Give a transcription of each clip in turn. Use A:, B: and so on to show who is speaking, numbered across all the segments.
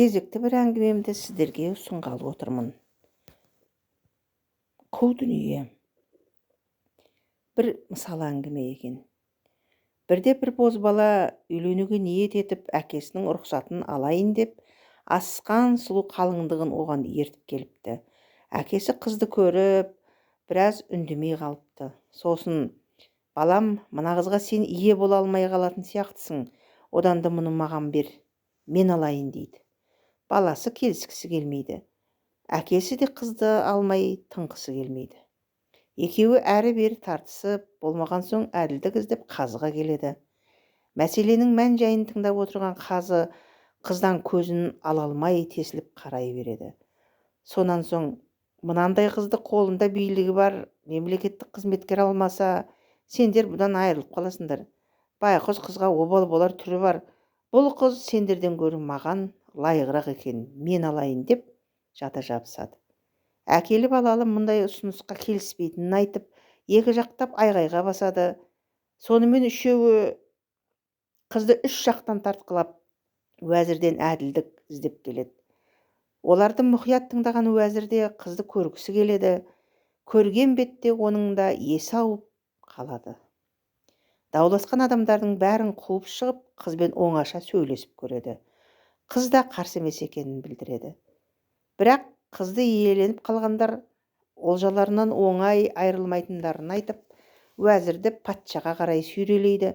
A: Кезекті бір әңгімемді сіздерге ұсынғалы отырмын. Қу дүние. Бір мысал әңгіме екен. Бірде бір бозбала үйленуге ниет етіп, әкесінің рұқсатын алайын деп, асқан сұлу қалыңдығын оған ертіп келіпті. Әкесі қызды көріп, біраз үндемей қалыпты. Сосын, балам, мына қызға сен ие бола алмай қалатын сияқтысың. Одан да мұны маған бер, мен алайын дейді. Баласы келіскісі келмейді. Әкесі де қызды алмай тыңғысы келмейді. Екеуі әрі-бері тартысып, болмаған соң әділдік іздеп қазыға келеді. Мәселенің мән-жайын тыңдап отырған қазы қыздан көзін ала алмай тесіліп қарай береді. Сонан соң, мынандай қызды қолында билігі бар мемлекеттік қызметкер алмаса, сендер бұдан айырылып қаласыңдар. Байқұс қызға обал болар түрі бар. Бұл қыз сендерден гөрі маған лайығырақ екен, мен алайын деп жата жабысады. Әкелі балалы мұндай ұсынысқа келіспейтінін айтып, екі жақтап айғайға басады. Сонымен үшеуі қызды үш жақтан тартқылап, уәзірден әділдік іздеп келеді. Оларды мұқият тыңдаған уәзірде қызды көргісі келеді. Көрген бетте оның да есі ауып қалады. Дауласқан адамдардың бәрін қуып шығып, қызбен оңаша сөйлесіп көреді. Қыз да қарсы емес екенін білдіреді. Бірақ қызды иеленіп қалғандар олжаларынан оңай айырылмайтындарын айтып, уәзірді патшаға қарай сүйрелейді.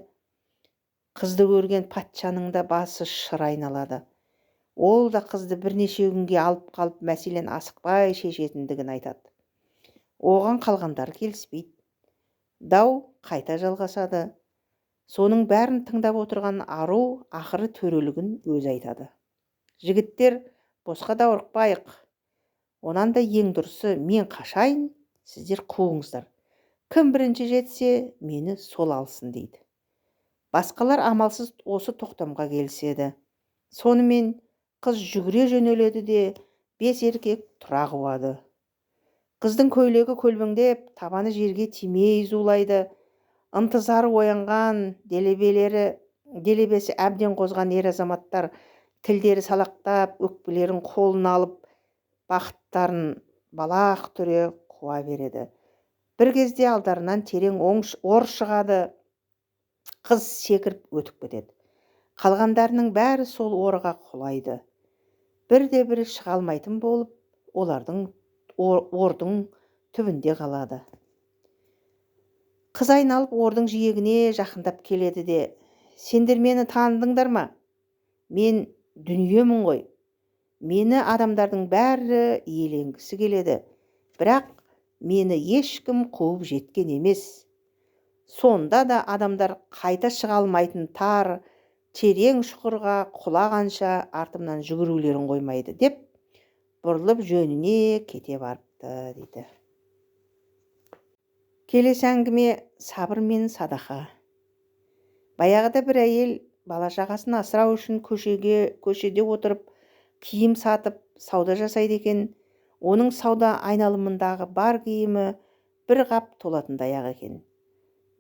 A: Қызды көрген патшаның да басы шыр айналады. Ол да қызды бірнеше күнге алып қалып, мәселен асықпай шешетіндігін айтады. Оған қалғандар келіспейді. Дау қайта жалғасады. Соның бәрін тыңдап отырған ару ақыры төрелігін өзі айтады. Жігіттер, босқа даурықпайық. Онан да ең дұрысы, мен қашайын, сіздер қуыңыздар. Кім бірінші жетсе, мені сол алсын дейді. Басқалар амалсыз осы тоқтамға келіседі. Сонымен қыз жүгіре жөнеледі де, 5 еркек тұра қуады. Қыздың көйлегі көлбеңдеп, табаны жерге тимей зулайды. Ынтызары оянған, делебесі әбден қозған ер азаматтар тілдері салақтап, өкпелерін қолына алып, бақыттарын балақ түре қуа береді. Бір кезде алдарынан терең ор шығады. Қыз секіріп өтіп кетеді. Қалғандарының бәрі сол орға құлайды. Бірде-бірі шыға алмайтын болып, олардың ордың түбінде қалады. Қыз айналып ордың жиегіне жақындап келеді де, сендер мені таныдыңдар ма? Мен дүниемін ғой. Мені адамдардың бәрі иеленгісі келеді. Бірақ мені ешкім қуып жеткен емес. Сонда да адамдар қайта шыға алмайтын тар, терең шұқырға құлағанша артымнан жүгірулерін қоймайды деп, бұрылып жөніне кете барыпты дейді. Келесі әңгіме сабыр мен садақа. Баяғыда бір әйел бала шағасын асырау үшін көшеде отырып, киім сатып, сауда жасайды екен. Оның сауда айналымындағы бар киімі бір қап толатындай ақ екен.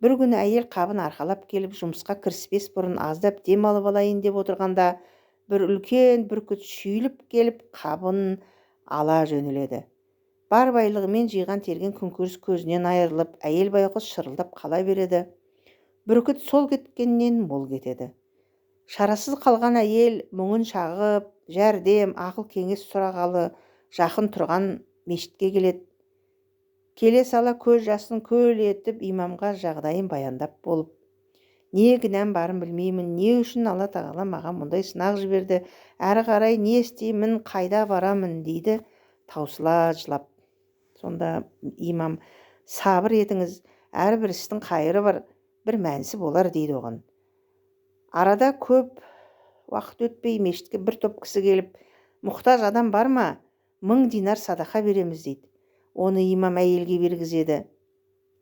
A: Бір күні әйел қабын арқалап келіп, жұмысқа кіріспес бұрын аздап дем алып алайын деп отырғанда, бір үлкен бүркіт шүйіліп келіп, қабын ала жөнеледі. Бар байлығымен жиған терген күнкөріс көзінен айырылып, әйел байғұс шырылдап қала береді. Бүркіт сол кеткеннен мол кетеді. Шарасыз қалған әйел мұңын шағып, жәрдем, ақыл кеңес сұрағалы жақын тұрған мешітке келеді. Келе сала көз жасын көл етіп, имамға жағдайын баяндап болып, не кінәм барын білмеймін, не үшін Алла тағала маған мұндай сынақ жіберді, әрі қарай не істеймін, қайда барамын дейді, таусыла жылап. Сонда имам, сабыр етіңіз, әрбір істің қайыры бар, бір мәнісі болар дейді оған. Арада көп уақыт өтпей мешітке бір топ кісі келіп, мұқтаж адам бар ма? 1000 динар садақа береміз дейді. Оны имам әйелге бергізеді.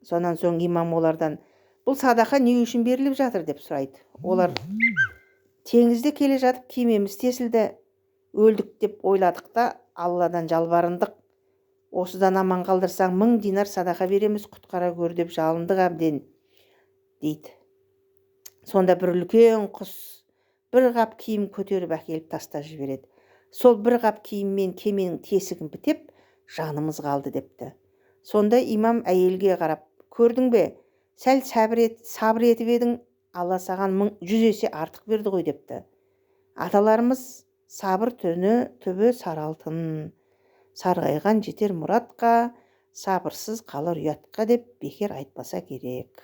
A: Сонан соң имам олардан, бұл садақа не үшін беріліп жатыр деп сұрайды. Олар, теңізде келе жатып кемеміз тесілді, өлдік деп ойладық та Алладан жалбарындық. Осыдан аман қалдырсаң 1000 динар садақа береміз, құтқара көр деп жалындық әбден дейді. Сонда бір үлкен құс бір қап киім көтеріп әкеліп тастап жібереді. сол бір қап киіммен кеменің тесігін бітеп жанымыз қалды депті. Сонда имам әйелге қарап, көрдің бе, сәл сабыр етіп едің, Алла саған 100 есе артық берді ғой депті. Аталарымыз сабыр түбі сары алтын, сарғайған жетер мұратқа, сабырсыз қалар ұятқа деп бекер айтпаса керек.